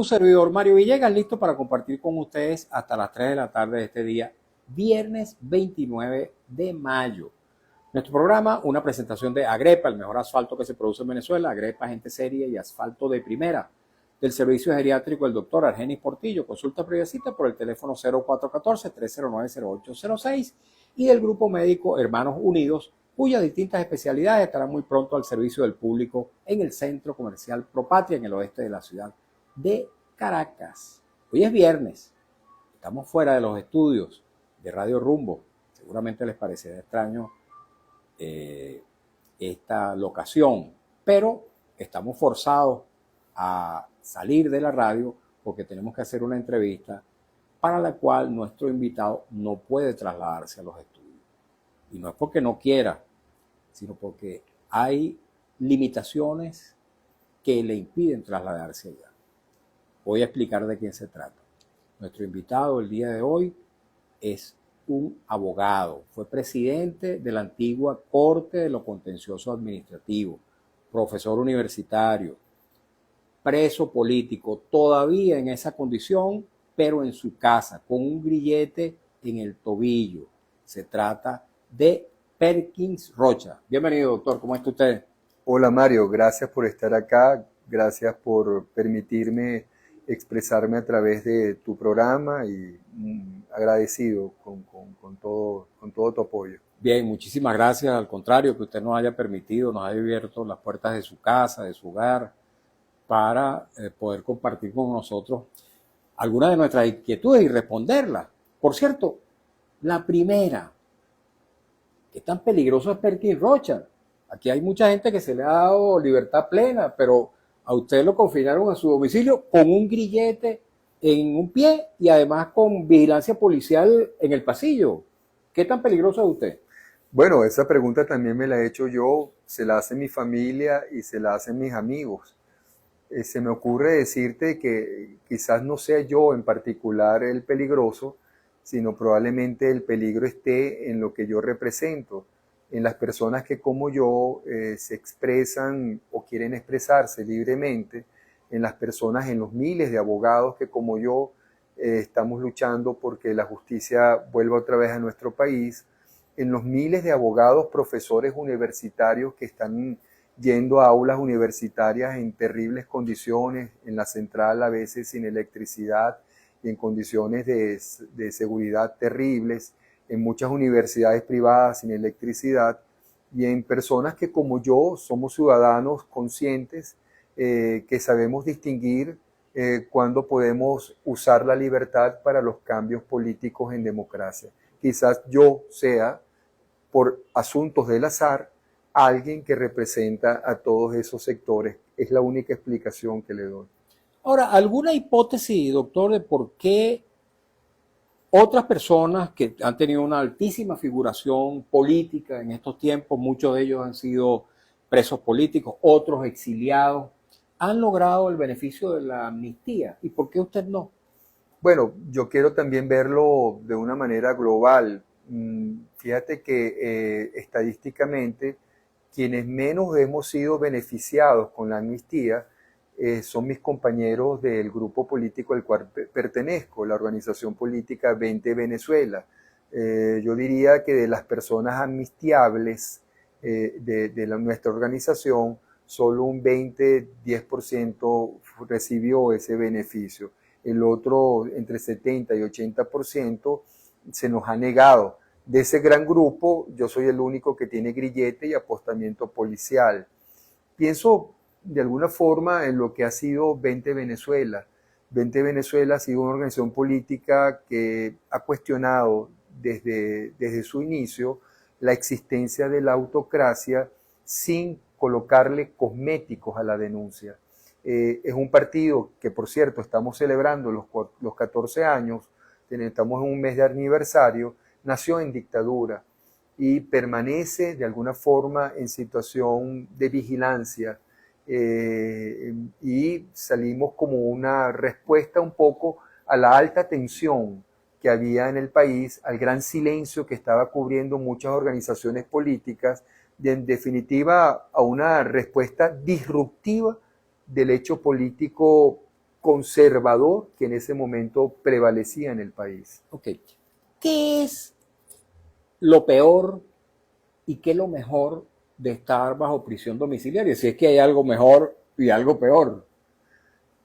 Su servidor Mario Villegas, listo para compartir con ustedes hasta las 3 de la tarde de este día, viernes 29 de mayo. Nuestro programa, una presentación de Agrepa, el mejor asfalto que se produce en Venezuela, Agrepa, gente seria y asfalto de primera. Del servicio geriátrico, el doctor Argenis Portillo, consulta previa cita por el teléfono 0414-309-0806 y del grupo médico Hermanos Unidos, cuyas distintas especialidades estarán muy pronto al servicio del público en el Centro Comercial Propatria, en el oeste de la ciudad de Caracas. Hoy es viernes, estamos fuera de los estudios de Radio Rumbo. Seguramente les parecerá extraño esta locación, pero estamos forzados a salir de la radio porque tenemos que hacer una entrevista para la cual nuestro invitado no puede trasladarse a los estudios. Y no es porque no quiera, sino porque hay limitaciones que le impiden trasladarse allá. Voy a explicar de quién se trata. Nuestro invitado el día de hoy es un abogado. Fue presidente de la antigua Corte de lo Contencioso Administrativo, profesor universitario, preso político, todavía en esa condición, pero en su casa, con un grillete en el tobillo. Se trata de Perkins Rocha. Bienvenido, doctor. ¿Cómo está usted? Hola Mario, gracias por estar acá, gracias por permitirme expresarme a través de tu programa y agradecido con todo tu apoyo. Bien, muchísimas gracias. Al contrario, que usted nos haya permitido, nos haya abierto las puertas de su casa, de su hogar, para poder compartir con nosotros algunas de nuestras inquietudes y responderlas. Por cierto, la primera, ¿qué tan peligroso es Perkins Rocha? Aquí hay mucha gente que se le ha dado libertad plena, pero a usted lo confinaron a su domicilio con un grillete en un pie y además con vigilancia policial en el pasillo. ¿Qué tan peligroso es usted? Bueno, esa pregunta también me la he hecho yo, se la hace mi familia y se la hacen mis amigos. Se me ocurre decirte que quizás no sea yo en particular el peligroso, sino probablemente el peligro esté en lo que yo represento, en las personas que como yo se expresan o quieren expresarse libremente, en las personas, en los miles de abogados que como yo estamos luchando porque la justicia vuelva otra vez a nuestro país, en los miles de abogados, profesores universitarios que están yendo a aulas universitarias en terribles condiciones, en la central a veces sin electricidad y en condiciones de seguridad terribles, en muchas universidades privadas sin electricidad, y en personas que como yo somos ciudadanos conscientes, que sabemos distinguir cuando podemos usar la libertad para los cambios políticos en democracia. Quizás yo sea, por asuntos del azar, alguien que representa a todos esos sectores. Es la única explicación que le doy. Ahora, ¿alguna hipótesis, doctor, de por qué otras personas que han tenido una altísima figuración política en estos tiempos, muchos de ellos han sido presos políticos, otros exiliados, han logrado el beneficio de la amnistía? ¿Y por qué usted no? Bueno, yo quiero también verlo de una manera global. Fíjate que estadísticamente quienes menos hemos sido beneficiados con la amnistía son mis compañeros del grupo político al cual pertenezco, la organización política 20 Venezuela. Yo diría que de las personas amnistiables nuestra organización, solo un 20-10% recibió ese beneficio. El otro, entre 70 y 80%, se nos ha negado. De ese gran grupo, yo soy el único que tiene grillete y apostamiento policial. Pienso de alguna forma en lo que ha sido 20 Venezuela. 20 Venezuela ha sido una organización política que ha cuestionado desde su inicio la existencia de la autocracia sin colocarle cosméticos a la denuncia. Es un partido que, por cierto, estamos celebrando los 14 años, estamos en un mes de aniversario, nació en dictadura y permanece de alguna forma en situación de vigilancia, y salimos como una respuesta un poco a la alta tensión que había en el país, al gran silencio que estaba cubriendo muchas organizaciones políticas, y en definitiva a una respuesta disruptiva del hecho político conservador que en ese momento prevalecía en el país. Ok. ¿Qué es lo peor y qué es lo mejor de estar bajo prisión domiciliaria? Si es que hay algo mejor y algo peor.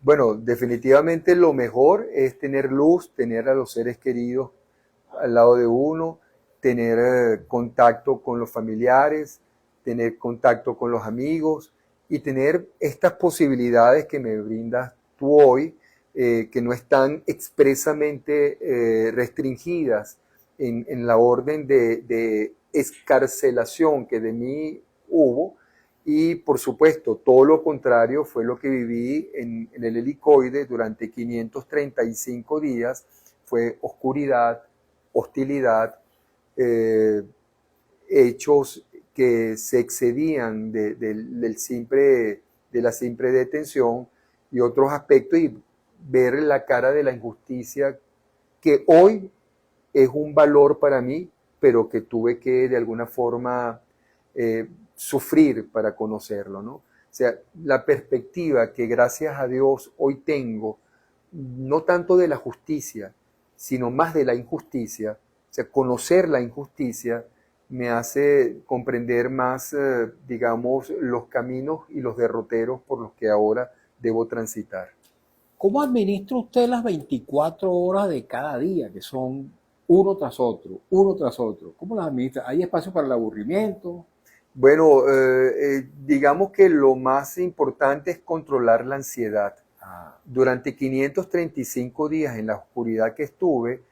Bueno, definitivamente lo mejor es tener luz, tener a los seres queridos al lado de uno, tener contacto con los familiares, tener contacto con los amigos y tener estas posibilidades que me brindas tú hoy, que no están expresamente restringidas en la orden de escarcelación que de mí hubo. Y por supuesto, todo lo contrario fue lo que viví en el helicoide durante 535 días, fue oscuridad, hostilidad, eh, hechos que se excedían de la simple detención y otros aspectos, y ver la cara de la injusticia que hoy es un valor para mí, pero que tuve que de alguna forma sufrir para conocerlo, ¿no? O sea, la perspectiva que gracias a Dios hoy tengo, no tanto de la justicia, sino más de la injusticia, o sea, conocer la injusticia me hace comprender más, digamos, los caminos y los derroteros por los que ahora debo transitar. ¿Cómo administra usted las 24 horas de cada día, que son uno tras otro, uno tras otro? ¿Cómo las administra? ¿Hay espacio para el aburrimiento? Bueno, digamos que lo más importante es controlar la ansiedad. Ah, Durante 535 días en la oscuridad que estuve,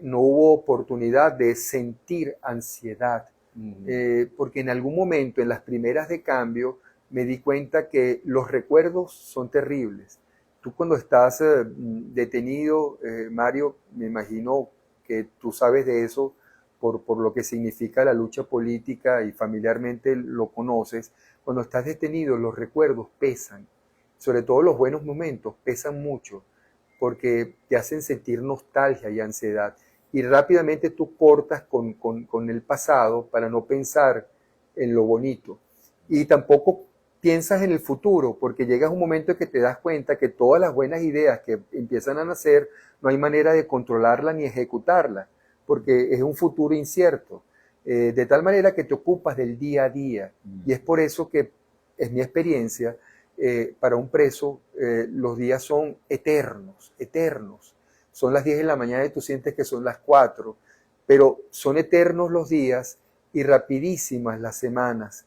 no hubo oportunidad de sentir ansiedad, porque en algún momento, en las primeras de cambio, me di cuenta que los recuerdos son terribles. Tú cuando estás detenido, Mario, me imagino que tú sabes de eso por lo que significa la lucha política y familiarmente lo conoces. Cuando estás detenido, los recuerdos pesan, sobre todo los buenos momentos, pesan mucho porque te hacen sentir nostalgia y ansiedad. Y rápidamente tú cortas con el pasado para no pensar en lo bonito. Y tampoco piensas en el futuro, porque llegas a un momento en que te das cuenta que todas las buenas ideas que empiezan a nacer, no hay manera de controlarlas ni ejecutarlas, porque es un futuro incierto. De tal manera que te ocupas del día a día. Y es por eso que, es mi experiencia, para un preso los días son eternos, eternos. Son las 10 de la mañana y tú sientes que son las 4, pero son eternos los días y rapidísimas las semanas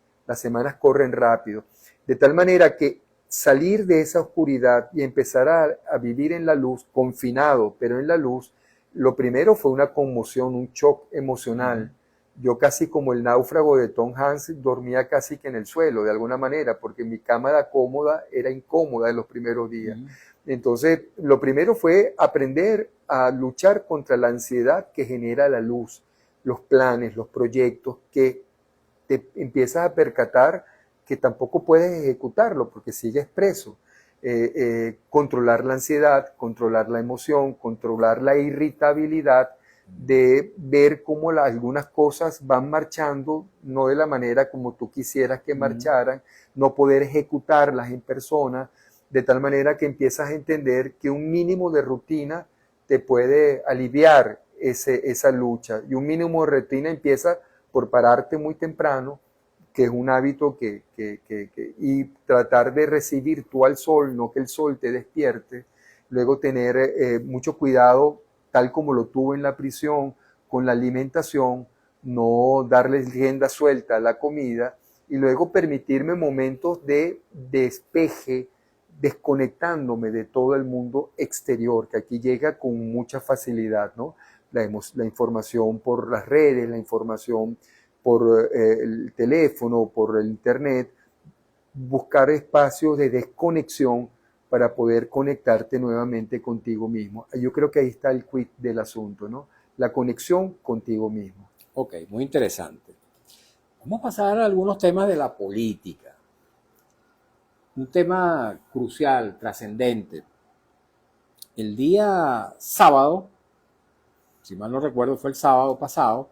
corren rápido. De tal manera que salir de esa oscuridad y empezar a vivir en la luz, confinado, pero en la luz, lo primero fue una conmoción, un shock emocional. Yo casi como el náufrago de Tom Hanks dormía casi que en el suelo, de alguna manera, porque mi cama cómoda era incómoda en los primeros días. Entonces, lo primero fue aprender a luchar contra la ansiedad que genera la luz, los planes, los proyectos, que te empiezas a percatar que tampoco puedes ejecutarlo porque sigues preso. Controlar la ansiedad, controlar la emoción, controlar la irritabilidad, de ver cómo algunas cosas van marchando, no de la manera como tú quisieras que marcharan, no poder ejecutarlas en persona, de tal manera que empiezas a entender que un mínimo de rutina te puede aliviar esa lucha. Y un mínimo de rutina empieza por pararte muy temprano, que es un hábito y tratar de recibir tú al sol, no que el sol te despierte. Luego tener mucho cuidado, tal como lo tuve en la prisión, con la alimentación, no darle rienda suelta a la comida, y luego permitirme momentos de despeje, desconectándome de todo el mundo exterior, que aquí llega con mucha facilidad, ¿no? La información por las redes, la información por el teléfono, por el internet, buscar espacios de desconexión para poder conectarte nuevamente contigo mismo. Yo creo que ahí está el quid del asunto, ¿no? La conexión contigo mismo. ok, muy interesante. Vamos a pasar a algunos temas de la política. Un tema crucial, trascendente. El día sábado, si mal no recuerdo, fue el sábado pasado,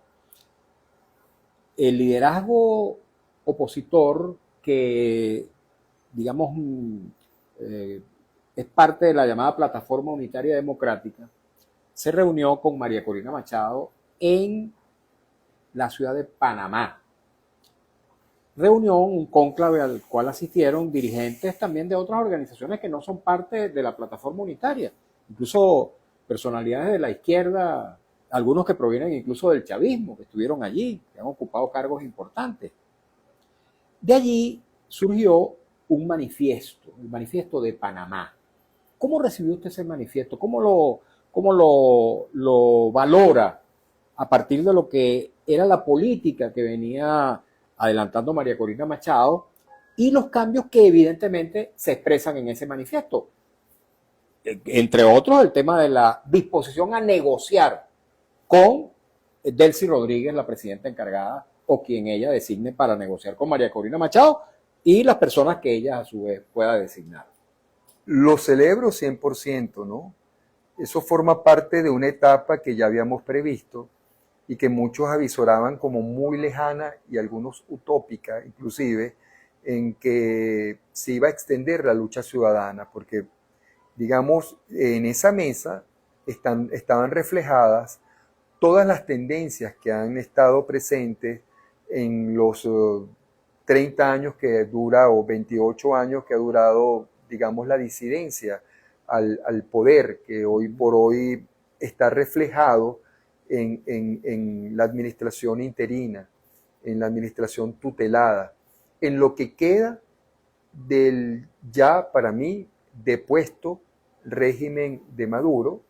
el liderazgo opositor que, digamos, eh, es parte de la llamada Plataforma Unitaria Democrática, se reunió con María Corina Machado en la ciudad de Panamá. Reunión, un cónclave al cual asistieron dirigentes también de otras organizaciones que no son parte de la Plataforma Unitaria, incluso personalidades de la izquierda, algunos que provienen incluso del chavismo, que estuvieron allí, que han ocupado cargos importantes. De allí surgió un manifiesto, el manifiesto de Panamá. ¿Cómo recibió usted ese manifiesto? ¿Cómo lo valora a partir de lo que era la política que venía adelantando María Corina Machado y los cambios que evidentemente se expresan en ese manifiesto? Entre otros, el tema de la disposición a negociar con Delcy Rodríguez, la presidenta encargada, o quien ella designe para negociar con María Corina Machado y las personas que ella a su vez pueda designar. Lo celebro 100%, ¿no? Eso forma parte de una etapa que ya habíamos previsto y que muchos avisoraban como muy lejana y algunos utópica, inclusive, en que se iba a extender la lucha ciudadana, porque, digamos, en esa mesa estaban reflejadas todas las tendencias que han estado presentes en los 30 años que dura o 28 años que ha durado, digamos, la disidencia al poder, que hoy por hoy está reflejado en la administración interina, en la administración tutelada, en lo que queda del ya, para mí, depuesto régimen de Maduro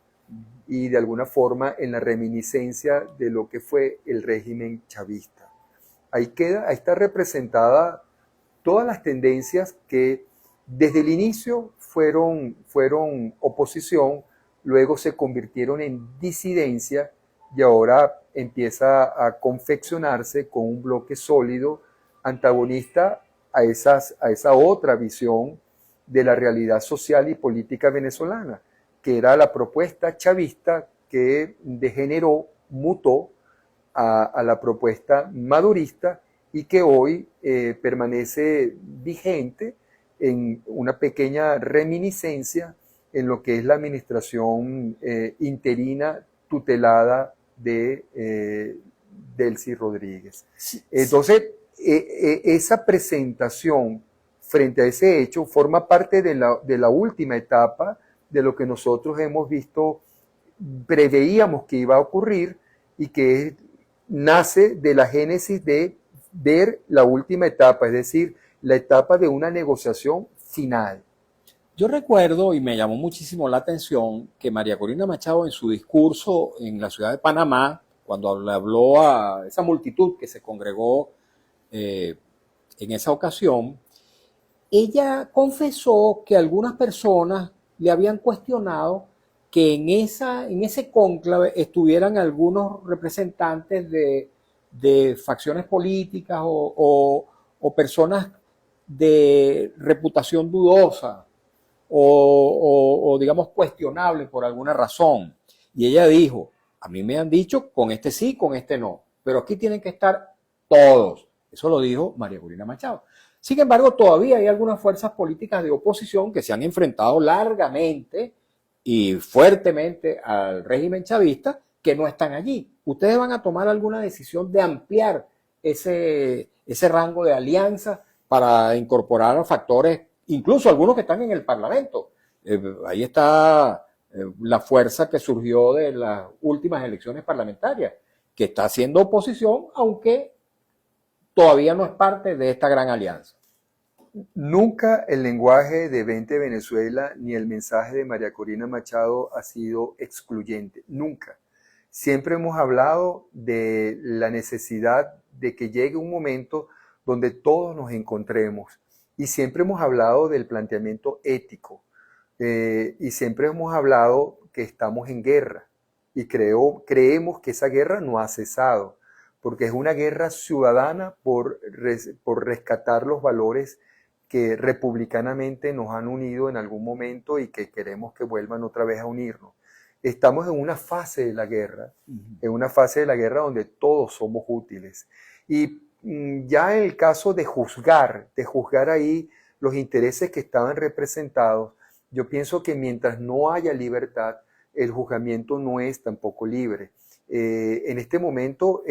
y de alguna forma en la reminiscencia de lo que fue el régimen chavista. Ahí está representada todas las tendencias que desde el inicio fueron oposición, luego se convirtieron en disidencia y ahora empieza a confeccionarse con un bloque sólido antagonista a esa otra visión de la realidad social y política venezolana, que era la propuesta chavista que degeneró, mutó a la propuesta madurista y que hoy permanece vigente en una pequeña reminiscencia en lo que es la administración interina tutelada de Delcy Rodríguez. Entonces, esa presentación frente a ese hecho forma parte de la última etapa de lo que nosotros hemos visto, preveíamos que iba a ocurrir y que nace de la génesis de ver la última etapa, es decir, la etapa de una negociación final. Yo recuerdo, y me llamó muchísimo la atención, que María Corina Machado en su discurso en la ciudad de Panamá, cuando le habló a esa multitud que se congregó en esa ocasión, ella confesó que algunas personas le habían cuestionado que en ese cónclave estuvieran algunos representantes de facciones políticas o personas de reputación dudosa o digamos cuestionable por alguna razón. Y ella dijo, a mí me han dicho con este sí, con este no, pero aquí tienen que estar todos. Eso lo dijo María Corina Machado. Sin embargo, todavía hay algunas fuerzas políticas de oposición que se han enfrentado largamente y fuertemente al régimen chavista que no están allí. ¿Ustedes van a tomar alguna decisión de ampliar ese rango de alianza para incorporar factores, incluso algunos que están en el Parlamento? Ahí está la fuerza que surgió de las últimas elecciones parlamentarias, que está haciendo oposición, aunque todavía no es parte de esta gran alianza. Nunca el lenguaje de Vente Venezuela ni el mensaje de María Corina Machado ha sido excluyente, nunca. Siempre hemos hablado de la necesidad de que llegue un momento donde todos nos encontremos y siempre hemos hablado del planteamiento ético y siempre hemos hablado que estamos en guerra y creemos que esa guerra no ha cesado porque es una guerra ciudadana por rescatar los valores que republicanamente nos han unido en algún momento y que queremos que vuelvan otra vez a unirnos. Estamos en una fase de la guerra, en una fase de la guerra donde todos somos útiles. Y ya en el caso de juzgar ahí los intereses que estaban representados, Yo pienso que mientras no haya libertad, el juzgamiento no es tampoco libre. En este momento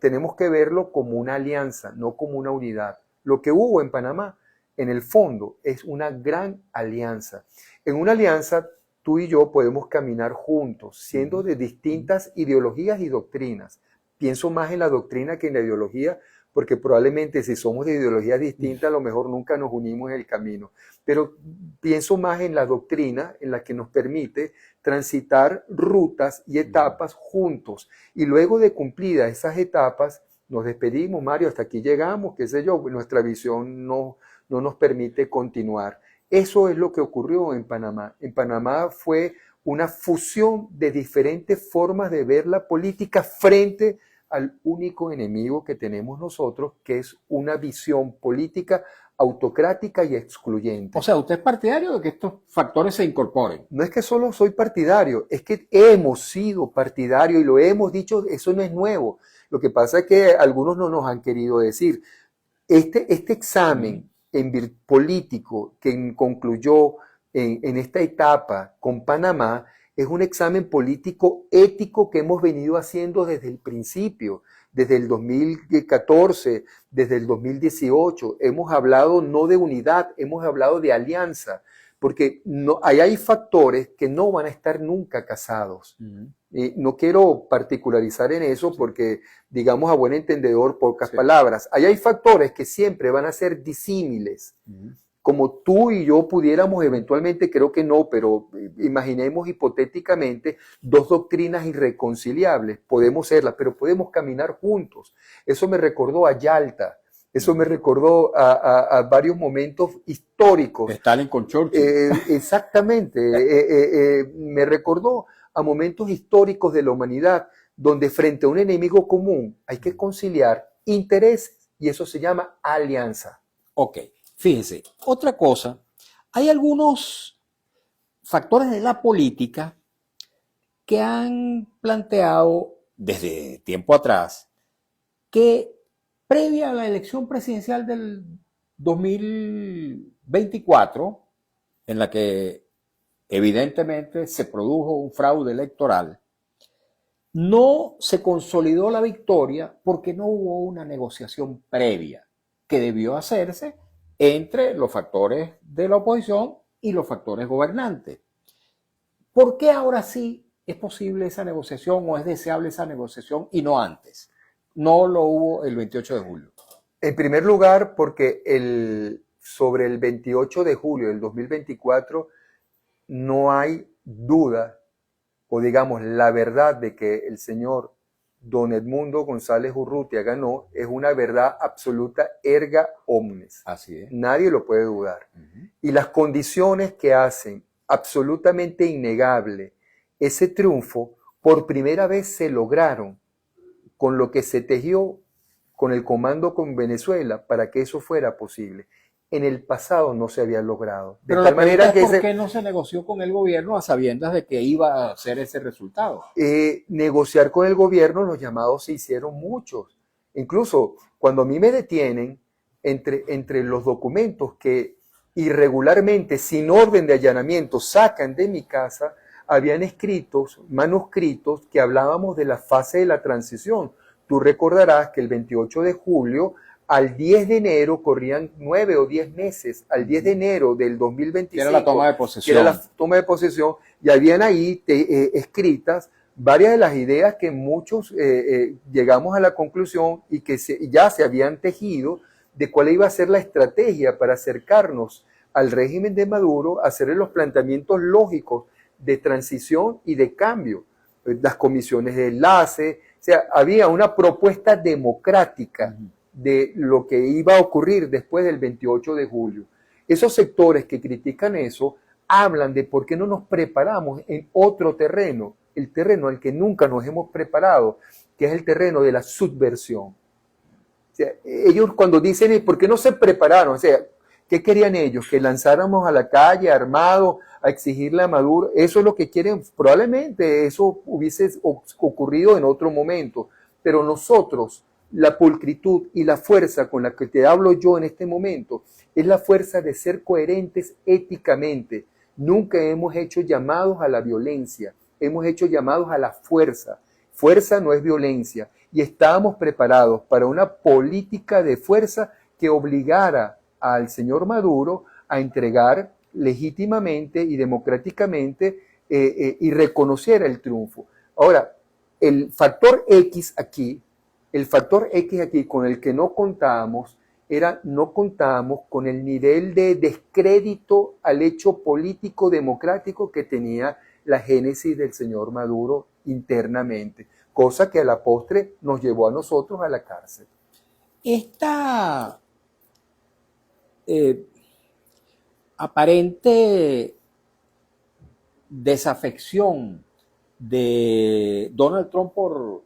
tenemos que verlo como una alianza, no como una unidad. Lo que hubo en Panamá, en el fondo, es una gran alianza. En una alianza, tú y yo podemos caminar juntos, siendo de distintas ideologías y doctrinas. Pienso más en la doctrina que en la ideología, porque probablemente si somos de ideologías distintas, a lo mejor nunca nos unimos en el camino. Pero pienso más en la doctrina, en la que nos permite transitar rutas y etapas juntos. Y luego de cumplidas esas etapas, nos despedimos, Mario, hasta aquí llegamos, qué sé yo, nuestra visión no nos permite continuar. Eso es lo que ocurrió en Panamá. En Panamá fue una fusión de diferentes formas de ver la política frente al único enemigo que tenemos nosotros, que es una visión política autocrática y excluyente. O sea, ¿usted es partidario de que estos factores se incorporen? No es que solo soy partidario, es que hemos sido partidarios y lo hemos dicho, eso no es nuevo. Lo que pasa es que algunos no nos han querido decir. Este examen político que concluyó en esta etapa con Panamá es un examen político ético que hemos venido haciendo desde el principio, desde el 2014, desde el 2018. Hemos hablado no de unidad, hemos hablado de alianza, porque ahí hay factores que no van a estar nunca casados. No quiero particularizar en eso porque, digamos a buen entendedor, pocas palabras. Ahí hay factores que siempre van a ser disímiles. Como tú y yo pudiéramos eventualmente, creo que no, pero imaginemos hipotéticamente dos doctrinas irreconciliables. Podemos serlas, pero podemos caminar juntos. Eso me recordó a Yalta. Eso me recordó a varios momentos históricos. Stalin con Churchill. Exactamente. Me recordó a momentos históricos de la humanidad donde frente a un enemigo común hay que conciliar intereses y eso se llama alianza. Ok, fíjense, otra cosa, hay algunos factores de la política que han planteado desde tiempo atrás que previa a la elección presidencial del 2024, en la que evidentemente se produjo un fraude electoral, no se consolidó la victoria porque no hubo una negociación previa que debió hacerse entre los factores de la oposición y los factores gobernantes. ¿Por qué ahora sí es posible esa negociación o es deseable esa negociación y no antes? No lo hubo el 28 de julio. En primer lugar, porque sobre el 28 de julio del 2024 no hay duda, o digamos la verdad de que el señor don Edmundo González Urrutia ganó, es una verdad absoluta erga omnes. Así es. Nadie lo puede dudar. Y las condiciones que hacen absolutamente innegable ese triunfo, por primera vez se lograron con lo que se tejió con el comando con Venezuela para que eso fuera posible. En el pasado no se había logrado. Pero la pregunta es ¿por qué no se negoció con el gobierno a sabiendas de que iba a ser ese resultado? Negociar con el gobierno, los llamados se hicieron muchos. Incluso cuando a mí me detienen, entre los documentos que irregularmente, sin orden de allanamiento, sacan de mi casa, habían manuscritos que hablábamos de la fase de la transición. Tú recordarás que el 28 de julio al 10 de enero corrían 9 o 10 meses, al 10 de enero del 2025. Era la toma de posesión. Era la toma de posesión y habían ahí escritas varias de las ideas que muchos llegamos a la conclusión y que ya se habían tejido de cuál iba a ser la estrategia para acercarnos al régimen de Maduro, hacerle los planteamientos lógicos de transición y de cambio, las comisiones de enlace, o sea, había una propuesta democrática de lo que iba a ocurrir después del 28 de julio. Esos sectores que critican eso hablan de por qué no nos preparamos en otro terreno, el terreno al que nunca nos hemos preparado, que es el terreno de la subversión. O sea, ellos cuando dicen, ¿por qué no se prepararon? O sea, ¿qué querían ellos? Que lanzáramos a la calle armados a exigirle a Maduro. Eso es lo que quieren. Probablemente eso hubiese ocurrido en otro momento. Pero nosotros, la pulcritud y la fuerza con la que te hablo yo en este momento, es la fuerza de ser coherentes éticamente. Nunca hemos hecho llamados a la violencia, hemos hecho llamados a la fuerza. Fuerza no es violencia. Y estábamos preparados para una política de fuerza que obligara al señor Maduro a entregar legítimamente y democráticamente y reconociera el triunfo. Ahora, el factor X aquí con el que no contábamos con el nivel de descrédito al hecho político democrático que tenía la génesis del señor Maduro internamente, cosa que a la postre nos llevó a nosotros a la cárcel. Esta aparente desafección de Donald Trump por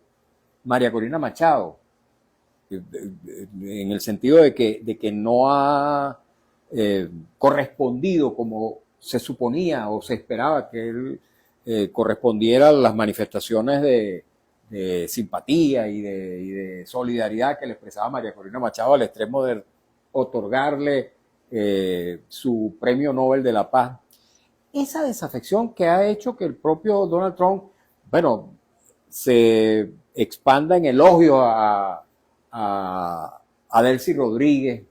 María Corina Machado, en el sentido de que no ha correspondido como se suponía o se esperaba que él correspondiera a las manifestaciones de simpatía y de solidaridad que le expresaba María Corina Machado, al extremo de otorgarle su premio Nobel de la Paz. Esa desafección que ha hecho que el propio Donald Trump, bueno, se expanda en elogio a Delcy Rodríguez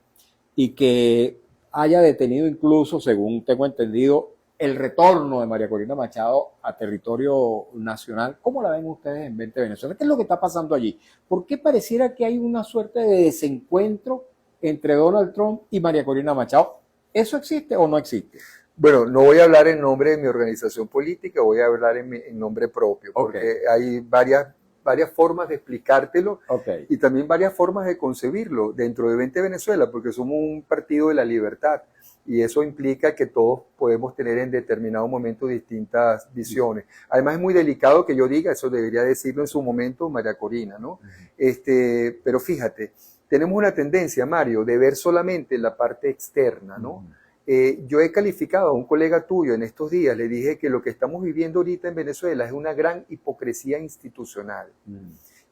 y que haya detenido incluso, según tengo entendido, el retorno de María Corina Machado a territorio nacional. ¿Cómo la ven ustedes en 20 Venezuela? ¿Qué es lo que está pasando allí? ¿Por qué pareciera que hay una suerte de desencuentro entre Donald Trump y María Corina Machado? ¿Eso existe o no existe? Bueno, no voy a hablar en nombre de mi organización política, voy a hablar en nombre propio, porque hay varias formas de explicártelo y también varias formas de concebirlo dentro de 20 Venezuela, porque somos un partido de la libertad y eso implica que todos podemos tener en determinado momento distintas visiones. Además es muy delicado que yo diga, eso debería decirlo en su momento María Corina, ¿no? Pero fíjate, tenemos una tendencia, Mario, de ver solamente la parte externa, ¿no? Yo he calificado a un colega tuyo en estos días, le dije que lo que estamos viviendo ahorita en Venezuela es una gran hipocresía institucional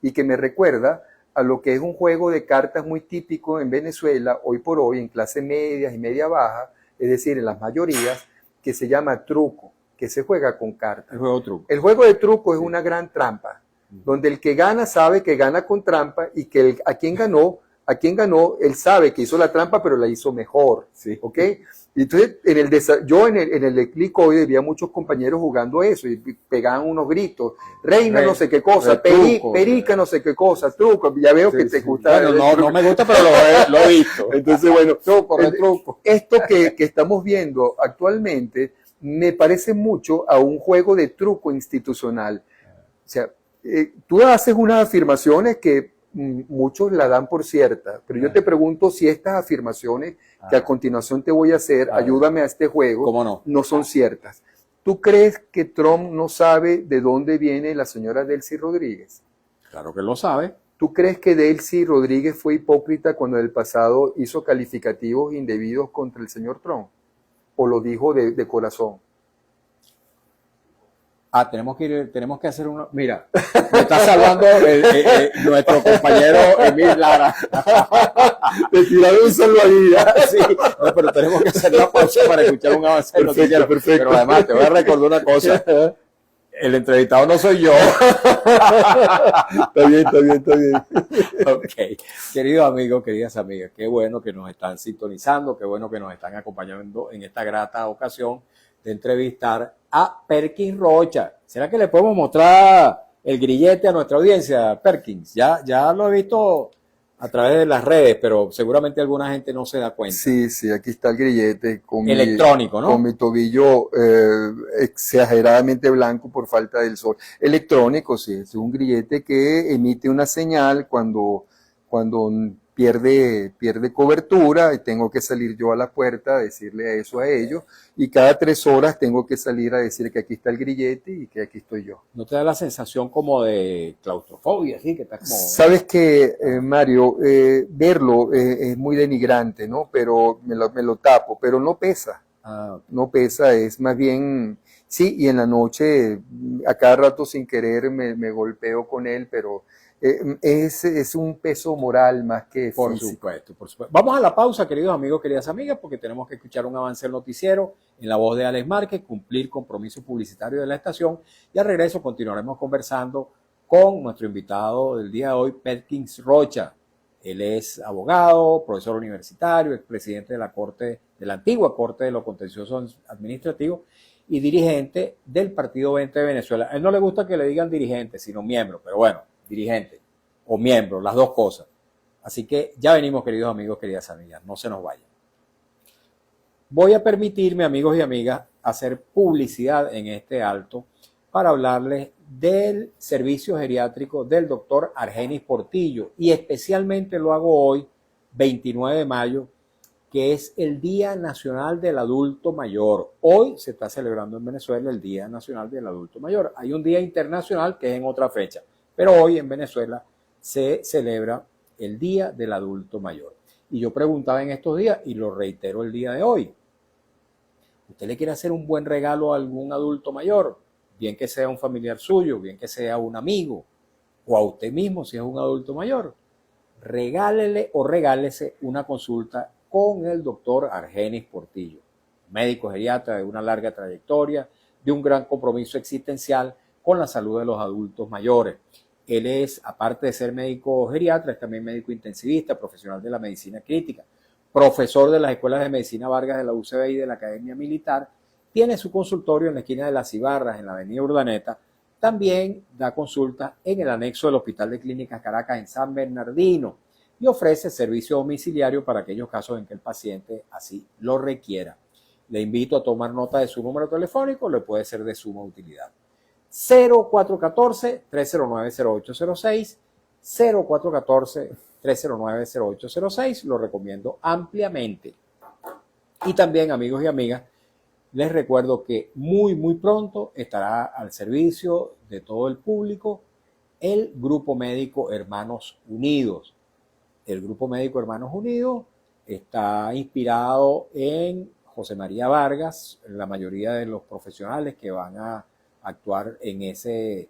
y que me recuerda a lo que es un juego de cartas muy típico en Venezuela hoy por hoy en clase medias y media baja, es decir, en las mayorías, que se llama truco, que se juega con cartas. El juego de truco. El juego de truco es una gran trampa, donde el que gana sabe que gana con trampa y que a quien ganó, él sabe que hizo la trampa, pero la hizo mejor, sí. ¿ok? Y entonces, yo en el Eclic hoy había muchos compañeros jugando eso y pegaban unos gritos, reina no sé qué cosa, perica no sé qué cosa, truco, ya veo que te gusta. Bueno, no me gusta, pero lo he visto. Entonces, bueno, truco. Esto que estamos viendo actualmente me parece mucho a un juego de truco institucional. O sea, tú haces unas afirmaciones que muchos la dan por cierta, pero yo te pregunto si estas afirmaciones que a continuación te voy a hacer, ayúdame a este juego, ¿cómo no son ciertas. ¿Tú crees que Trump no sabe de dónde viene la señora Delcy Rodríguez? Claro que lo sabe. ¿Tú crees que Delcy Rodríguez fue hipócrita cuando en el pasado hizo calificativos indebidos contra el señor Trump? ¿O lo dijo de corazón? Tenemos que hacer una. Mira, me está salvando nuestro compañero Emil Lara. Te tiraron un salvavidas. Sí, no, pero tenemos que hacer una pausa para escuchar un avance. Perfecto. Pero además te voy a recordar una cosa. El entrevistado no soy yo. Está bien. Ok. Queridos amigos, queridas amigas, qué bueno que nos están sintonizando, qué bueno que nos están acompañando en esta grata ocasión de entrevistar a Perkins Rocha. ¿Será que le podemos mostrar el grillete a nuestra audiencia, Perkins? Ya lo he visto a través de las redes, pero seguramente alguna gente no se da cuenta. Sí, aquí está el grillete. Electrónico, ¿no? Con mi tobillo exageradamente blanco por falta del sol. Electrónico, sí. Es un grillete que emite una señal cuando pierde cobertura y tengo que salir yo a la puerta a decirle eso a ellos y cada 3 horas tengo que salir a decir que aquí está el grillete y que aquí estoy yo. ¿No te da la sensación como de claustrofobia? ¿Sí? Que está como... Sabes que, Mario, verlo es muy denigrante, ¿no? Pero me lo tapo, pero no pesa. Okay. No pesa, es más bien... Sí, y en la noche a cada rato sin querer me golpeo con él, pero Es un peso moral más que Por físico. supuesto, por supuesto. Vamos a la pausa, queridos amigos, queridas amigas, porque tenemos que escuchar un avance del noticiero en la voz de Alex Márquez, cumplir compromiso publicitario de la estación, y al regreso continuaremos conversando con nuestro invitado del día de hoy, Perkins Rocha. Él es abogado, profesor universitario, expresidente de la Corte, de la antigua Corte de lo Contencioso Administrativo y dirigente del Partido 20 de Venezuela. A él no le gusta que le digan dirigente, sino miembro, pero bueno, dirigente o miembro, las dos cosas. Así que ya venimos, queridos amigos, queridas amigas, no se nos vayan. Voy a permitirme, amigos y amigas, hacer publicidad en este alto para hablarles del servicio geriátrico del doctor Argenis Portillo, y especialmente lo hago hoy, 29 de mayo, que es el Día Nacional del Adulto Mayor. Hoy se está celebrando en Venezuela el Día Nacional del Adulto Mayor. Hay un día internacional que es en otra fecha, pero hoy en Venezuela se celebra el Día del Adulto Mayor. Y yo preguntaba en estos días, y lo reitero el día de hoy, ¿usted le quiere hacer un buen regalo a algún adulto mayor? Bien que sea un familiar suyo, bien que sea un amigo, o a usted mismo si es un adulto mayor. Regálele o regálese una consulta con el doctor Argenis Portillo, médico geriatra de una larga trayectoria, de un gran compromiso existencial con la salud de los adultos mayores. Él es, aparte de ser médico geriatra, es también médico intensivista, profesional de la medicina crítica, profesor de las escuelas de medicina Vargas de la UCB y de la Academia Militar. Tiene su consultorio en la esquina de Las Cibarras, en la avenida Urdaneta. También da consultas en el anexo del Hospital de Clínicas Caracas en San Bernardino y ofrece servicio domiciliario para aquellos casos en que el paciente así lo requiera. Le invito a tomar nota de su número telefónico, le puede ser de suma utilidad. 0414-309-0806, 0414-309-0806, lo recomiendo ampliamente. Y también, amigos y amigas, les recuerdo que muy pronto estará al servicio de todo el público el Grupo Médico Hermanos Unidos. El Grupo Médico Hermanos Unidos está inspirado en José María Vargas. La mayoría de los profesionales que van a actuar en ese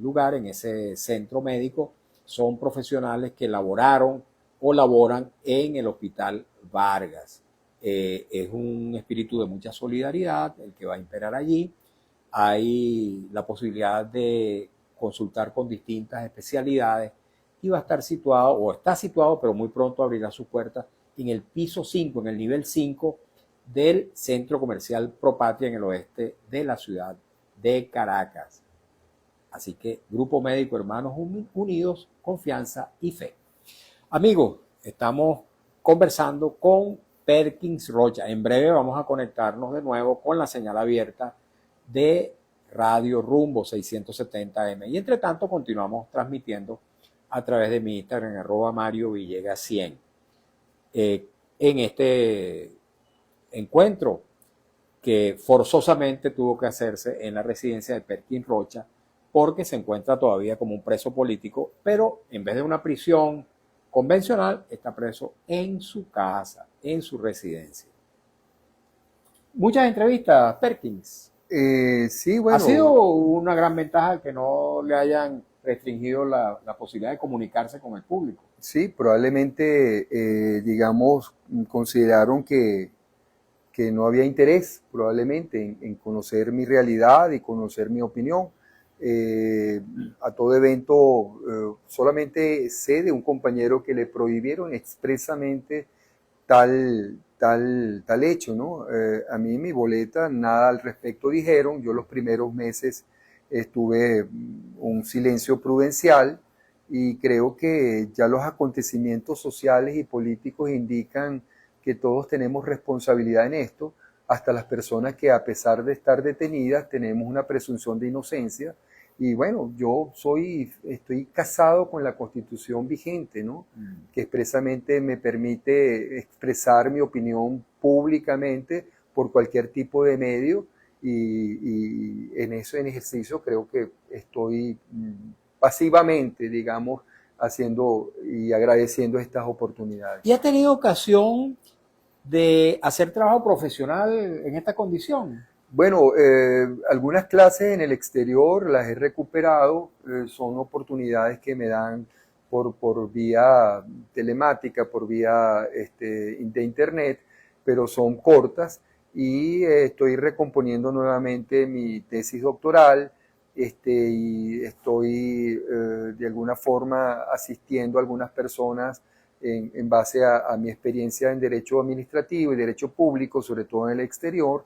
lugar, en ese centro médico, son profesionales que laboraron o laboran en el Hospital Vargas. Es un espíritu de mucha solidaridad el que va a imperar allí. Hay la posibilidad de consultar con distintas especialidades y va a estar situado, o está situado, pero muy pronto abrirá sus puertas en el piso 5, en el nivel 5 del Centro Comercial Propatria en el oeste de la ciudad de Caracas. Así que Grupo Médico Hermanos Unidos, confianza y fe. Amigos, estamos conversando con Perkins Rocha. En breve vamos a conectarnos de nuevo con la señal abierta de Radio Rumbo 670M. Y entre tanto continuamos transmitiendo a través de mi Instagram, @MarioVillegas100. En este encuentro que forzosamente tuvo que hacerse en la residencia de Perkins Rocha, porque se encuentra todavía como un preso político, pero en vez de una prisión convencional, está preso en su casa, en su residencia. Muchas entrevistas, Perkins. Sí, bueno. Ha sido una gran ventaja que no le hayan restringido la posibilidad de comunicarse con el público. Sí, probablemente, digamos, consideraron que no había interés, probablemente, en conocer mi realidad y conocer mi opinión. A todo evento, solamente sé de un compañero que le prohibieron expresamente tal hecho, ¿no? A mí en mi boleta nada al respecto dijeron. Yo los primeros meses estuve un silencio prudencial y creo que ya los acontecimientos sociales y políticos indican que todos tenemos responsabilidad en esto, hasta las personas que a pesar de estar detenidas tenemos una presunción de inocencia. Y bueno, yo estoy casado con la Constitución vigente, ¿no? Que expresamente me permite expresar mi opinión públicamente por cualquier tipo de medio, y en ejercicio creo que estoy pasivamente, digamos, haciendo y agradeciendo estas oportunidades. ¿Y ha tenido ocasión de hacer trabajo profesional en esta condición? Bueno, algunas clases en el exterior las he recuperado, son oportunidades que me dan por vía telemática, por vía de internet, pero son cortas y estoy recomponiendo nuevamente mi tesis doctoral y estoy de alguna forma asistiendo a algunas personas en base a mi experiencia en derecho administrativo y derecho público, sobre todo en el exterior,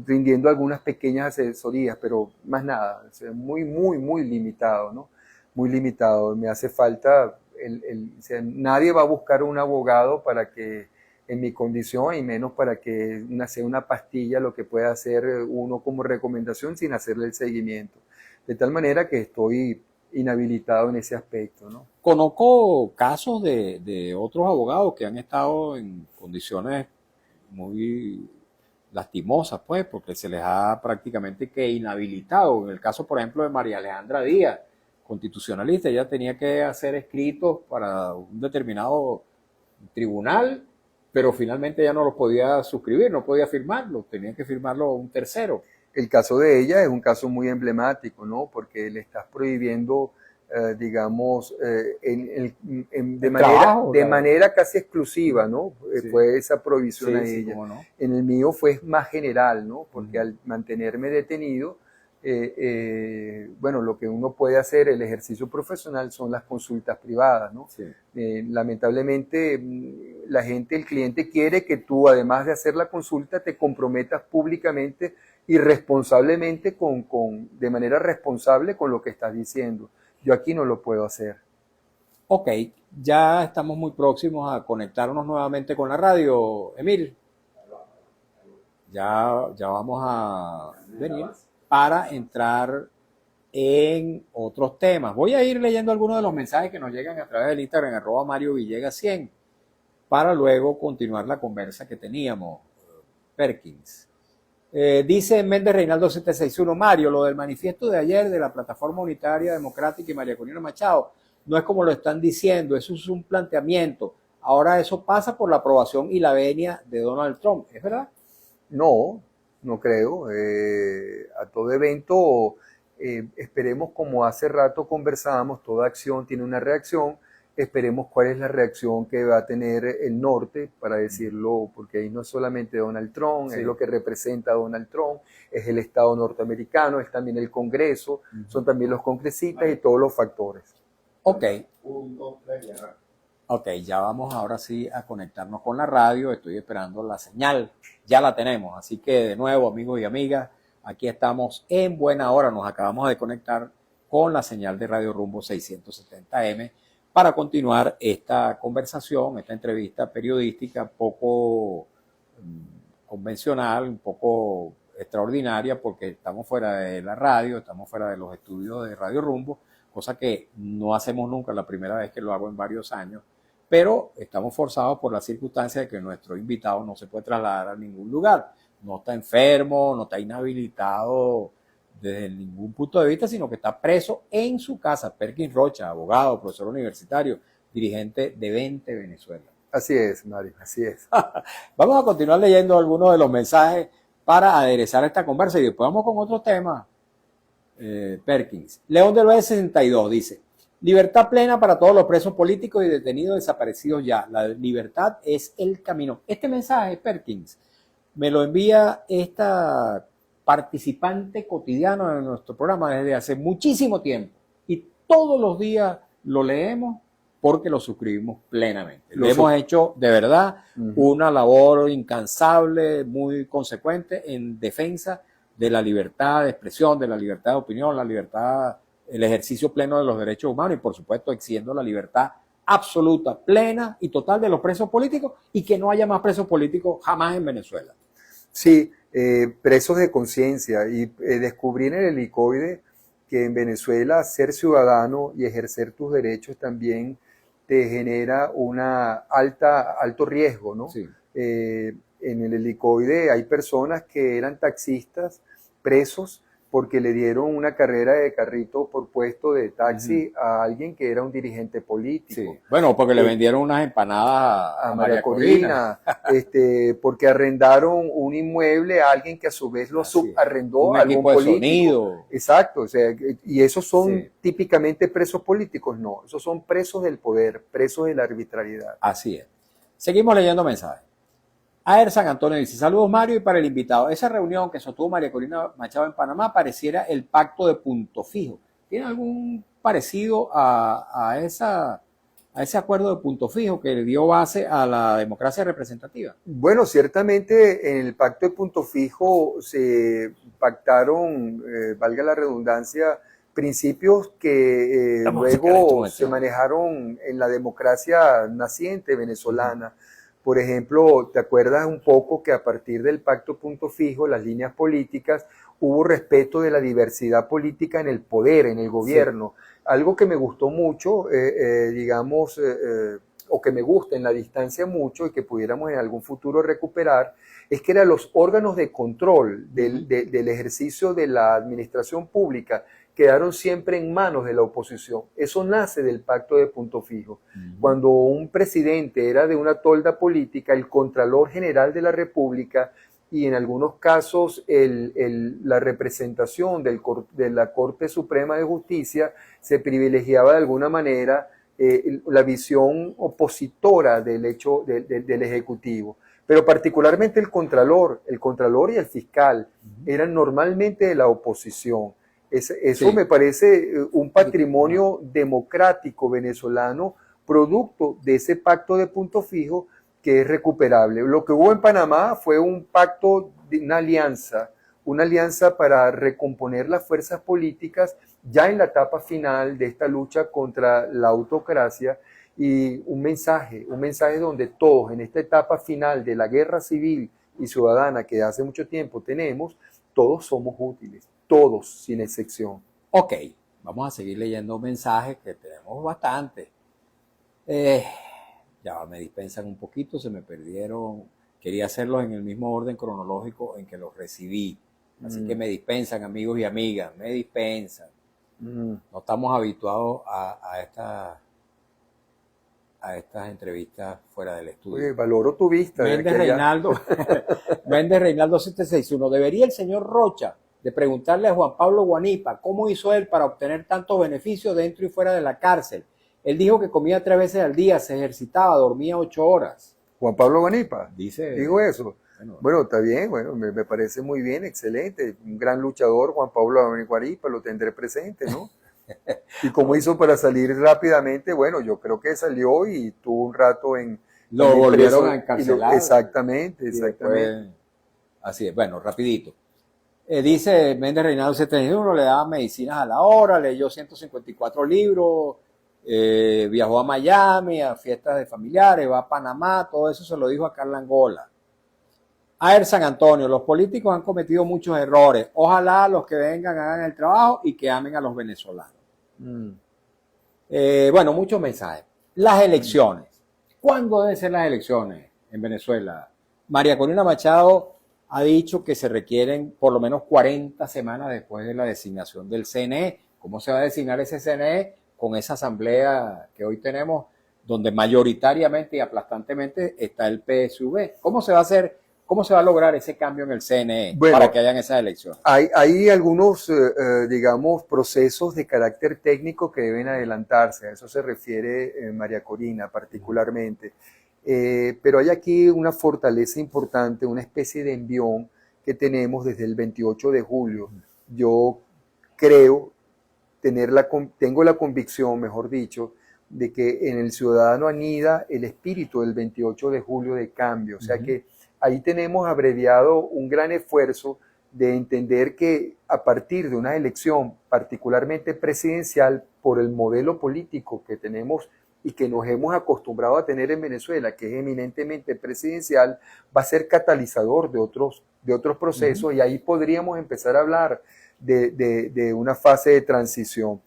rindiendo algunas pequeñas asesorías, pero más nada, o sea, muy limitado, ¿no? Muy limitado. Me hace falta, o sea, nadie va a buscar un abogado para que, en mi condición, y menos para que sea una pastilla lo que pueda hacer uno como recomendación sin hacerle el seguimiento. De tal manera que estoy inhabilitado en ese aspecto, ¿no? Conozco casos de otros abogados que han estado en condiciones muy lastimosas, pues, porque se les ha prácticamente que inhabilitado. En el caso, por ejemplo, de María Alejandra Díaz, constitucionalista, ella tenía que hacer escritos para un determinado tribunal, pero finalmente ya no los podía suscribir, no podía firmarlo, tenía que firmarlo un tercero. El caso de ella es un caso muy emblemático, ¿no? Porque le estás prohibiendo, digamos, de manera casi exclusiva, ¿no? Sí. Fue esa prohibición a ella. No. En el mío fue más general, ¿no? Porque al mantenerme detenido, bueno, lo que uno puede hacer, el ejercicio profesional, son las consultas privadas, ¿no? Sí. Lamentablemente, el cliente quiere que tú, además de hacer la consulta, te comprometas públicamente y responsablemente, de manera responsable con lo que estás diciendo. Yo aquí no lo puedo hacer. Ok, ya estamos muy próximos a conectarnos nuevamente con la radio, Emil. Ya vamos a venir para entrar en otros temas. Voy a ir leyendo algunos de los mensajes que nos llegan a través del Instagram, @MarioVillegas100, para luego continuar la conversa que teníamos. Perkins. Dice Méndez Reinaldo 761, Mario, lo del manifiesto de ayer de la Plataforma Unitaria Democrática y María Corina Machado no es como lo están diciendo, eso es un planteamiento. Ahora eso pasa por la aprobación y la venia de Donald Trump, ¿es verdad? No, no creo. A todo evento, esperemos, como hace rato conversábamos, toda acción tiene una reacción. Esperemos cuál es la reacción que va a tener el norte, para decirlo, porque ahí no es solamente Donald Trump, sí, es lo que representa a Donald Trump, es el Estado norteamericano, es también el Congreso, son también los congresistas y todos los factores. Ok. Ok, ya vamos ahora sí a conectarnos con la radio, estoy esperando la señal, ya la tenemos, así que de nuevo, amigos y amigas, aquí estamos en buena hora, nos acabamos de conectar con la señal de Radio Rumbo 670M, para continuar esta conversación, esta entrevista periodística poco convencional, un poco extraordinaria, porque estamos fuera de la radio, estamos fuera de los estudios de Radio Rumbo, cosa que no hacemos nunca, la primera vez que lo hago en varios años, pero estamos forzados por la circunstancia de que nuestro invitado no se puede trasladar a ningún lugar, no está enfermo, no está inhabilitado desde ningún punto de vista, sino que está preso en su casa. Perkins Rocha, abogado, profesor universitario, dirigente de 20 Venezuela. Así es, Mario, así es. Vamos a continuar leyendo algunos de los mensajes para aderezar esta conversa y después vamos con otro tema. Perkins. León del Valle 62 dice, libertad plena para todos los presos políticos y detenidos desaparecidos ya. La libertad es el camino. Este mensaje, Perkins, me lo envía esta participante cotidiano de nuestro programa desde hace muchísimo tiempo y todos los días lo leemos porque lo suscribimos plenamente. Le hemos hecho de verdad una labor incansable, muy consecuente en defensa de la libertad de expresión, de la libertad de opinión, la libertad, el ejercicio pleno de los derechos humanos y por supuesto exigiendo la libertad absoluta, plena y total de los presos políticos y que no haya más presos políticos jamás en Venezuela. Sí, presos de conciencia y descubrir en el helicoide que en Venezuela ser ciudadano y ejercer tus derechos también te genera alto riesgo, ¿no? Sí. En el helicoide hay personas que eran taxistas presos porque le dieron una carrera de carrito por puesto de taxi a alguien que era un dirigente político. Sí. Bueno, porque le vendieron unas empanadas a María Corina, porque arrendaron un inmueble a alguien que a su vez lo subarrendó a algún político. Sonido. Exacto, o sea, y esos son típicamente presos políticos, no, esos son presos del poder, presos de la arbitrariedad. Así es. Seguimos leyendo mensajes. Aer San Antonio dice, saludos Mario y para el invitado. Esa reunión que sostuvo María Corina Machado en Panamá pareciera el pacto de punto fijo. ¿Tiene algún parecido a ese acuerdo de punto fijo que dio base a la democracia representativa? Bueno, ciertamente en el pacto de punto fijo se pactaron, valga la redundancia, principios que luego se manejaron en la democracia naciente venezolana. Por ejemplo, ¿te acuerdas un poco que a partir del pacto punto fijo, las líneas políticas, hubo respeto de la diversidad política en el poder, en el gobierno? Sí. Algo que me gustó mucho, digamos, o que me gusta en la distancia mucho y que pudiéramos en algún futuro recuperar, es que eran los órganos de control del ejercicio de la administración pública quedaron siempre en manos de la oposición. Eso nace del pacto de punto fijo. Cuando un presidente era de una tolda política, el Contralor General de la República y en algunos casos la representación de la Corte Suprema de Justicia se privilegiaba de alguna manera la visión opositora del Ejecutivo. Pero particularmente el Contralor y el fiscal eran normalmente de la oposición. Eso me parece un patrimonio democrático venezolano, producto de ese pacto de punto fijo que es recuperable. Lo que hubo en Panamá fue un pacto, una alianza para recomponer las fuerzas políticas ya en la etapa final de esta lucha contra la autocracia, y un mensaje donde todos en esta etapa final de la guerra civil y ciudadana que hace mucho tiempo tenemos, todos somos útiles. Todos, sin excepción. Ok, vamos a seguir leyendo mensajes que tenemos bastante. Ya me dispensan un poquito, se me perdieron. Quería hacerlos en el mismo orden cronológico en que los recibí. Así que me dispensan, amigos y amigas, me dispensan. No estamos habituados a estas entrevistas fuera del estudio. Oye, valoro tu vista. Méndez Reinaldo 761. ¿Debería el señor Rocha de preguntarle a Juan Pablo Guanipa cómo hizo él para obtener tantos beneficios dentro y fuera de la cárcel? Él dijo que comía 3 veces al día, se ejercitaba, dormía 8 horas. Juan Pablo Guanipa dijo eso. Bueno, está bien, bueno, me parece muy bien, excelente. Un gran luchador, Juan Pablo Guanipa, lo tendré presente, ¿no? ¿Y cómo hizo para salir rápidamente? Bueno, yo creo que salió y tuvo un rato en... Lo volvieron a encarcelar. Exactamente. Después, así es, bueno, rapidito. Dice Méndez Reinaldo 71, le daba medicinas a la hora, leyó 154 libros, viajó a Miami, a fiestas de familiares, va a Panamá, todo eso se lo dijo a Carla Angola. Aer San Antonio, los políticos han cometido muchos errores. Ojalá los que vengan hagan el trabajo y que amen a los venezolanos. Bueno, muchos mensajes. Las elecciones. ¿Cuándo deben ser las elecciones en Venezuela? María Corina Machado ha dicho que se requieren por lo menos 40 semanas después de la designación del CNE. ¿Cómo se va a designar ese CNE? Con esa asamblea que hoy tenemos, donde mayoritariamente y aplastantemente está el PSV. ¿Cómo se va a hacer? ¿Cómo se va a lograr ese cambio en el CNE para que hayan esas elecciones? Hay algunos, digamos, procesos de carácter técnico que deben adelantarse. A eso se refiere María Corina particularmente. Pero hay aquí una fortaleza importante, una especie de envión que tenemos desde el 28 de julio. Yo creo, tengo la convicción, mejor dicho, de que en el ciudadano anida el espíritu del 28 de julio de cambio. O sea que ahí tenemos abreviado un gran esfuerzo de entender que a partir de una elección particularmente presidencial, por el modelo político que tenemos y que nos hemos acostumbrado a tener en Venezuela, que es eminentemente presidencial, va a ser catalizador de otros procesos, y ahí podríamos empezar a hablar de una fase de transición.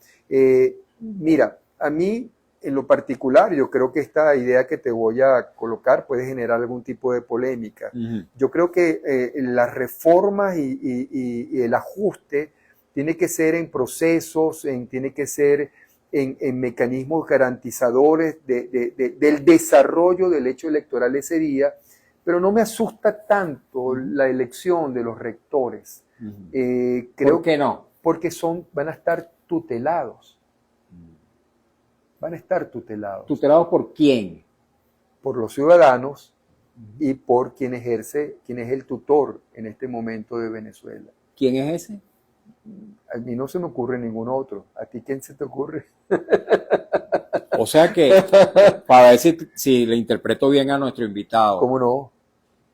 Mira, a mí en lo particular, yo creo que esta idea que te voy a colocar puede generar algún tipo de polémica. Yo creo que las reformas y el ajuste tiene que ser en procesos, tiene que ser en mecanismos garantizadores del desarrollo del hecho electoral ese día, pero no me asusta tanto la elección de los rectores. Creo ¿Por qué no? Porque van a estar tutelados. Van a estar tutelados. ¿Tutelados por quién? Por los ciudadanos y por quien es el tutor en este momento de Venezuela. ¿Quién es ese? A mí no se me ocurre ningún otro. ¿A ti quién se te ocurre? O sea que, para ver si le interpreto bien a nuestro invitado, ¿Cómo no?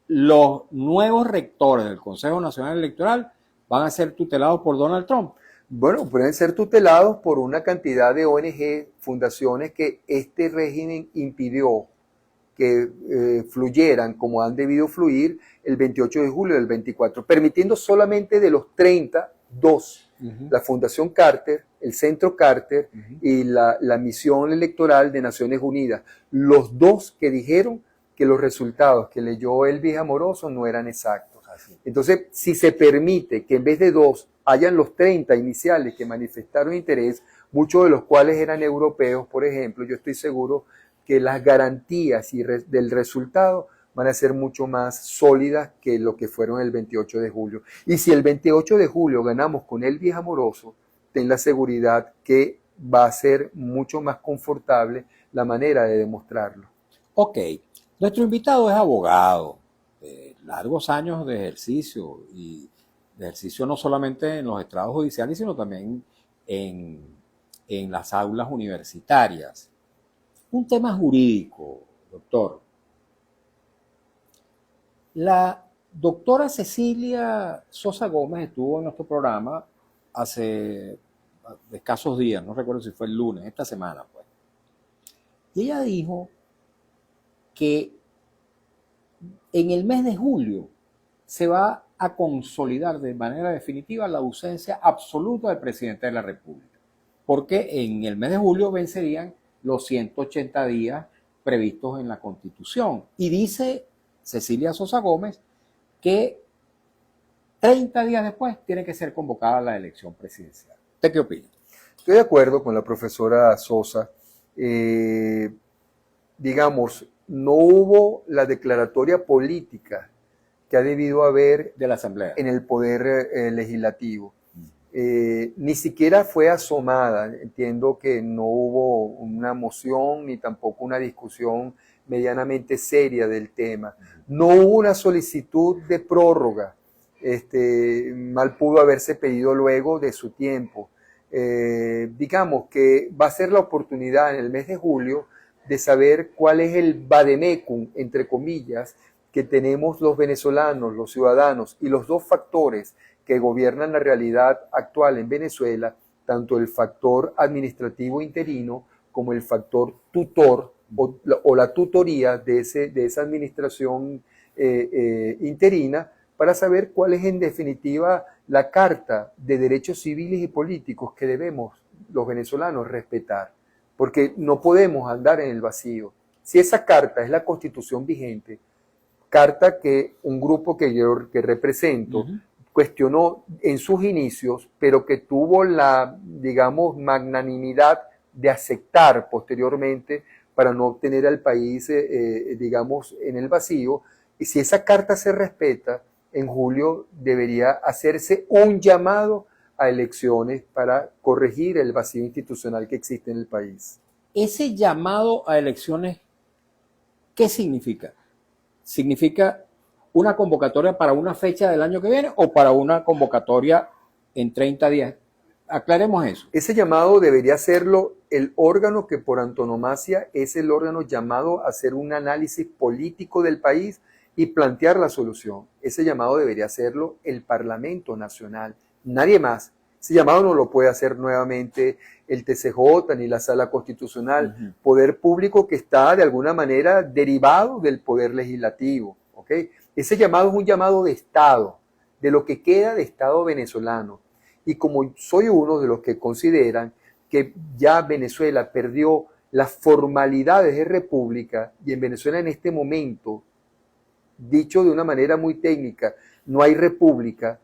los nuevos rectores del Consejo Nacional Electoral van a ser tutelados por Donald Trump. Bueno, pueden ser tutelados por una cantidad de ONG, fundaciones que este régimen impidió que fluyeran como han debido fluir el 28 de julio del 24, permitiendo solamente de los 30, 2. La Fundación Carter, el Centro Carter y la Misión Electoral de Naciones Unidas. Los 2 que dijeron que los resultados que leyó Elvis Amoroso no eran exactos. Entonces, si se permite que en vez de 2 hayan los 30 iniciales que manifestaron interés, muchos de los cuales eran europeos, por ejemplo, yo estoy seguro que las garantías del resultado van a ser mucho más sólidas que lo que fueron el 28 de julio. Y si el 28 de julio ganamos con Elvis Amoroso, ten la seguridad que va a ser mucho más confortable la manera de demostrarlo. Ok, nuestro invitado es abogado, de largos años de ejercicio, y de ejercicio no solamente en los estrados judiciales, sino también en las aulas universitarias. Un tema jurídico, doctor. La doctora Cecilia Sosa Gómez estuvo en nuestro programa hace escasos días, no recuerdo si fue el lunes, esta semana, pues. Y ella dijo que en el mes de julio se va a consolidar de manera definitiva la ausencia absoluta del presidente de la República, porque en el mes de julio vencerían los 180 días previstos en la Constitución. Y dice Cecilia Sosa Gómez que 30 días después tiene que ser convocada la elección presidencial. ¿Usted qué opina? Estoy de acuerdo con la profesora Sosa. Digamos, no hubo la declaratoria política que ha debido haber de la Asamblea en el poder legislativo. Ni siquiera fue asomada. Entiendo que no hubo una moción ni tampoco una discusión medianamente seria del tema. No hubo una solicitud de prórroga. Mal pudo haberse pedido luego de su tiempo. Digamos que va a ser la oportunidad en el mes de julio de saber cuál es el vademecum, entre comillas, que tenemos los venezolanos, los ciudadanos, y los 2 factores que gobiernan la realidad actual en Venezuela, tanto el factor administrativo interino como el factor tutor o la tutoría de esa administración interina, para saber cuál es en definitiva la Carta de Derechos Civiles y Políticos que debemos los venezolanos respetar, porque no podemos andar en el vacío. Si esa carta es la Constitución vigente, carta que un grupo que represento cuestionó en sus inicios, pero que tuvo la, digamos, magnanimidad de aceptar posteriormente para no tener al país, digamos, en el vacío. Y si esa carta se respeta, en julio debería hacerse un llamado a elecciones para corregir el vacío institucional que existe en el país. Ese llamado a elecciones, ¿qué significa? ¿Significa una convocatoria para una fecha del año que viene o para una convocatoria en 30 días? Aclaremos eso. Ese llamado debería hacerlo el órgano que por antonomasia es el órgano llamado a hacer un análisis político del país y plantear la solución. Ese llamado debería hacerlo el Parlamento Nacional, nadie más. Ese llamado no lo puede hacer nuevamente el TCJ ni la Sala Constitucional, poder público que está de alguna manera derivado del poder legislativo. ¿Okay? Ese llamado es un llamado de Estado, de lo que queda de Estado venezolano. Y como soy uno de los que consideran que ya Venezuela perdió las formalidades de república, y en Venezuela en este momento, dicho de una manera muy técnica, no hay república,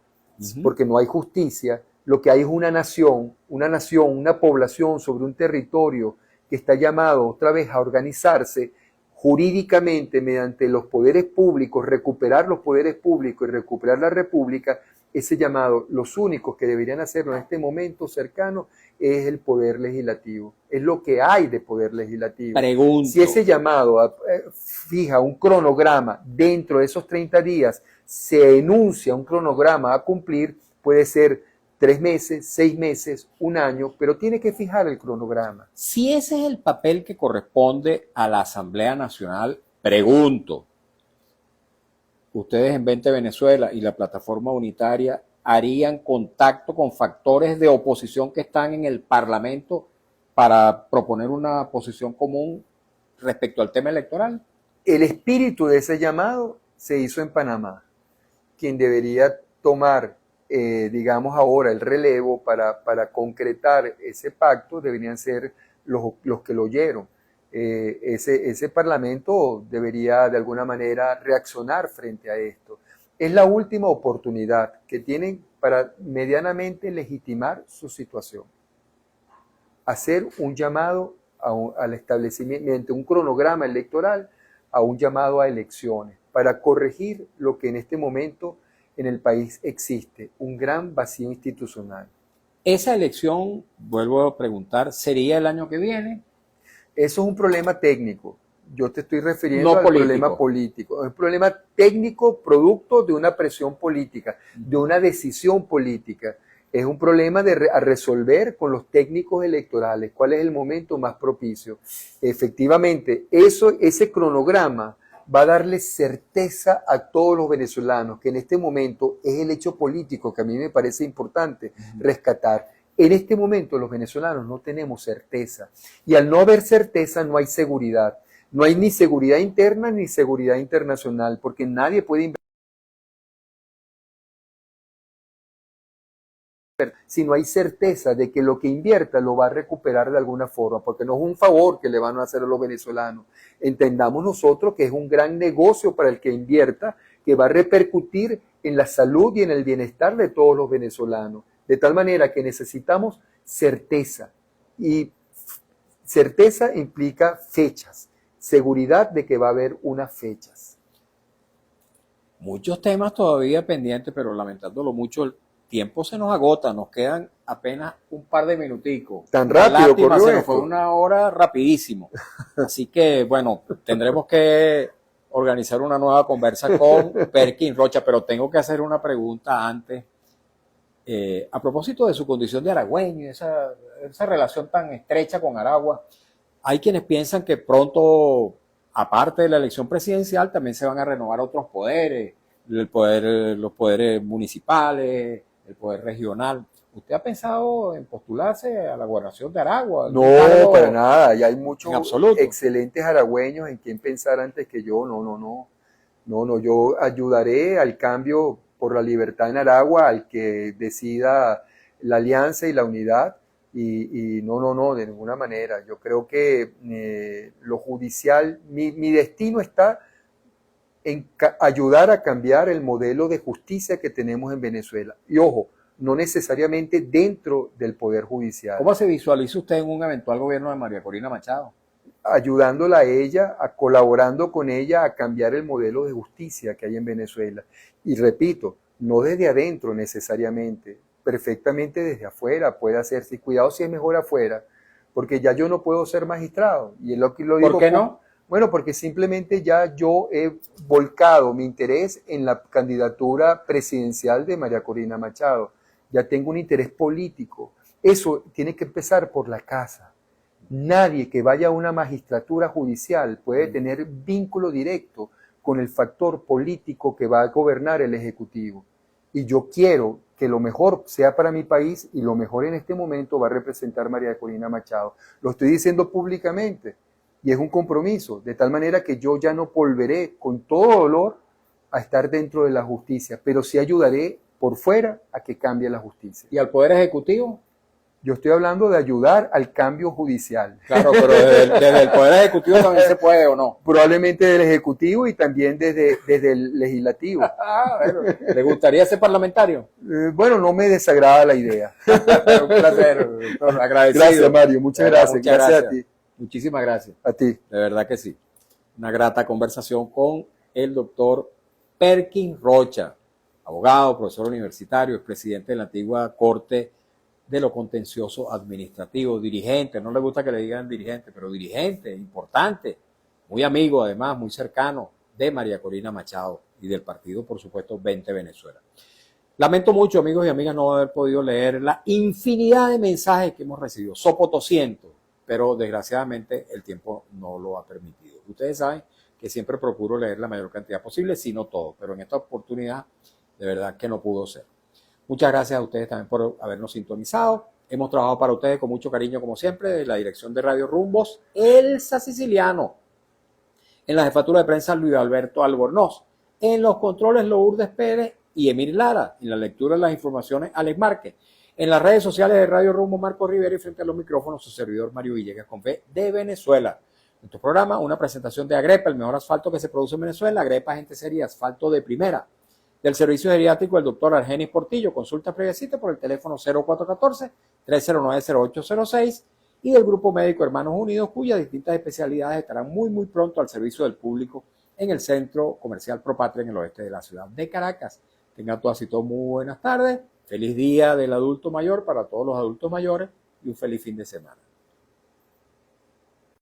porque no hay justicia, Lo que hay es una población sobre un territorio que está llamado otra vez a organizarse jurídicamente mediante los poderes públicos, recuperar los poderes públicos y recuperar la república. Ese llamado, los únicos que deberían hacerlo en este momento cercano es el poder legislativo. Es lo que hay de poder legislativo. Pregunto. Si ese llamado fija un cronograma dentro de esos 30 días, se enuncia un cronograma a cumplir, puede ser 3 meses, 6 meses, 1 año, pero tiene que fijar el cronograma. Si ese es el papel que corresponde a la Asamblea Nacional, pregunto, ¿ustedes en 20 Venezuela y la Plataforma Unitaria harían contacto con factores de oposición que están en el Parlamento para proponer una posición común respecto al tema electoral? El espíritu de ese llamado se hizo en Panamá. Quien debería tomar digamos ahora el relevo para concretar ese pacto deberían ser los que lo oyeron. Ese parlamento debería de alguna manera reaccionar frente a esto. Es la última oportunidad que tienen para medianamente legitimar su situación. Hacer un llamado al establecimiento, mediante un cronograma electoral, a un llamado a elecciones, para corregir lo que en este momento en el país existe, un gran vacío institucional. Esa elección, vuelvo a preguntar, ¿sería el año que viene? Eso es un problema técnico. Yo te estoy refiriendo al problema político. Es un problema técnico producto de una presión política, de una decisión política. Es un problema a resolver con los técnicos electorales. ¿Cuál es el momento más propicio? Efectivamente, ese cronograma va a darle certeza a todos los venezolanos, que en este momento es el hecho político que a mí me parece importante rescatar. En este momento los venezolanos no tenemos certeza, y al no haber certeza no hay seguridad. No hay ni seguridad interna ni seguridad internacional, porque nadie puede invertir si no hay certeza de que lo que invierta lo va a recuperar de alguna forma, porque no es un favor que le van a hacer a los venezolanos. Entendamos nosotros que es un gran negocio para el que invierta, que va a repercutir en la salud y en el bienestar de todos los venezolanos. De tal manera que necesitamos certeza, y certeza implica fechas, seguridad de que va a haber unas fechas. Muchos temas todavía pendientes, pero lamentándolo mucho, el tiempo se nos agota, nos quedan apenas un par de minuticos. Tan rápido, lástima, se nos fue una hora rapidísimo. Así que, bueno, tendremos que organizar una nueva conversa con Perkin Rocha, pero tengo que hacer una pregunta antes. A propósito de su condición de aragüeño y esa relación tan estrecha con Aragua, hay quienes piensan que pronto, aparte de la elección presidencial, también se van a renovar otros poderes, los poderes municipales, el poder regional. ¿Usted ha pensado en postularse a la gobernación de Aragua? No, para nada. Ya hay muchos excelentes aragüeños en quien pensar antes que yo. No, yo ayudaré al cambio por la libertad en Aragua, al que decida la alianza y la unidad. Y no, de ninguna manera. Yo creo que lo judicial, mi destino está en ayudar a cambiar el modelo de justicia que tenemos en Venezuela. Y ojo, no necesariamente dentro del Poder Judicial. ¿Cómo se visualiza usted en un eventual gobierno de María Corina Machado? Ayudándola a ella, colaborando con ella a cambiar el modelo de justicia que hay en Venezuela. Y repito, no desde adentro necesariamente, perfectamente desde afuera puede hacerse. Y cuidado si es mejor afuera, porque ya yo no puedo ser magistrado. Y es lo que lo digo. ¿Por qué no? Bueno, porque simplemente ya yo he volcado mi interés en la candidatura presidencial de María Corina Machado. Ya tengo un interés político. Eso tiene que empezar por la casa. Nadie que vaya a una magistratura judicial puede tener vínculo directo con el factor político que va a gobernar el Ejecutivo. Y yo quiero que lo mejor sea para mi país, y lo mejor en este momento va a representar María Corina Machado. Lo estoy diciendo públicamente. Y es un compromiso, de tal manera que yo ya no volveré con todo dolor a estar dentro de la justicia, pero sí ayudaré por fuera a que cambie la justicia. ¿Y al Poder Ejecutivo? Yo estoy hablando de ayudar al cambio judicial. Claro, pero desde el Poder Ejecutivo también se puede, ¿o no? Probablemente del Ejecutivo y también desde el Legislativo. Bueno, ¿le gustaría ser parlamentario? Bueno, no me desagrada la idea. Un placer, doctor, agradecido. Gracias, Mario. Muchas gracias. Muchas Gracias a ti. Muchísimas gracias. A ti. De verdad que sí. Una grata conversación con el doctor Perkin Rocha, abogado, profesor universitario, expresidente de la antigua Corte de lo Contencioso Administrativo, dirigente, no le gusta que le digan dirigente, pero dirigente, importante, muy amigo además, muy cercano de María Corina Machado y del partido, por supuesto, 20 Venezuela. Lamento mucho, amigos y amigas, no haber podido leer la infinidad de mensajes que hemos recibido, sopotoscientos, pero desgraciadamente el tiempo no lo ha permitido. Ustedes saben que siempre procuro leer la mayor cantidad posible, si no todo, pero en esta oportunidad de verdad que no pudo ser. Muchas gracias a ustedes también por habernos sintonizado. Hemos trabajado para ustedes con mucho cariño, como siempre, de la dirección de Radio Rumbos, Elsa Siciliano. En la jefatura de prensa, Luis Alberto Albornoz. En los controles, Lourdes Pérez y Emil Lara. En la lectura de las informaciones, Alex Márquez. En las redes sociales de Radio Rumbo, Marco Rivera, y frente a los micrófonos, su servidor Mario Villegas con B de Venezuela. Nuestro programa, una presentación de Agrepa, el mejor asfalto que se produce en Venezuela. Agrepa, gente seria, asfalto de primera. Del servicio geriátrico, el doctor Argenis Portillo, consulta previa cita por el teléfono 0414-309-0806, y del Grupo Médico Hermanos Unidos, cuyas distintas especialidades estarán muy pronto al servicio del público en el Centro Comercial Propatria en el oeste de la ciudad de Caracas. Tengan todas y todos muy buenas tardes, feliz día del adulto mayor para todos los adultos mayores y un feliz fin de semana.